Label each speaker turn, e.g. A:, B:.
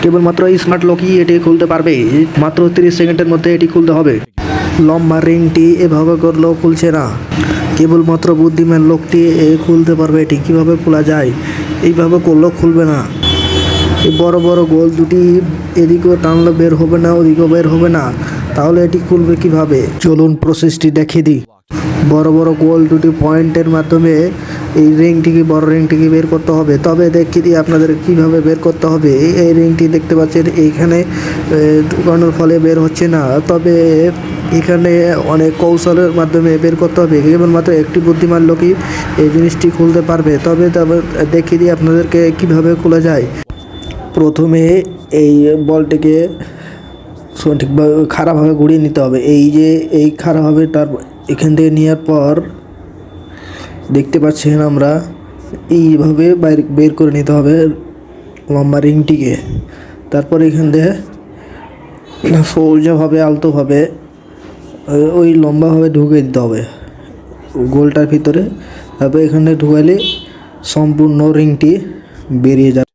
A: কেবলমাত্র স্মার্ট লকই এটি খুলতে পারবে। মাত্র 30 সেকেন্ডের মধ্যে এটি খুলতে হবে। লম্বা রিংটি এভাবে করলেও খুলছে না। কেবলমাত্র বুদ্ধিমান লোকটি খুলতে পারবে। এটি কীভাবে খোলা যায়? এইভাবে করলেও খুলবে না। এই বড় বড় গোল দুটি এদিকেও টানলে বের হবে না, ওদিকেও বের হবে না। তাহলে এটি খুলবে কিভাবে? চলুন প্রসেসটি দেখিয়ে দিই। বড় বড় গোল দুটি পয়েন্টের মাধ্যমে এই বড় রিংটিকে বের করতে হবে। তবে দেখিয়ে দিই আপনাদের কিভাবে বের করতে হবে। এই রিংটি দেখতে পাচ্ছেন এইখানে ঢুকানোর ফলে বের হচ্ছে না, তবে এখানে অনেক কৌশলের মাধ্যমে বের করতে হবে। কেবলমাত্র একটি বুদ্ধিমান লোকই এই জিনিসটি খুলতে পারবে। তবে দেখিয়ে দিই আপনাদেরকে কিভাবে খোলা যায়। প্রথমে এই বলটিকে সঠিকভাবে খাড়াভাবে ঘুরিয়ে নিতে হবে। এই খাড়াভাবে তার এখান থেকে নেওয়ার পর দেখতে পাচ্ছেন আমরা এইভাবে বের করে নিতে হবে লম্বা রিংটিকে। তারপর এখান থেকে সোজাভাবে আলতোভাবে ওই লম্বাভাবে ঢুকিয়ে দিতে হবে গোলটার ভিতরে। তারপর এখানে ঢুকালে সম্পূর্ণ রিংটি বেরিয়ে যাবে।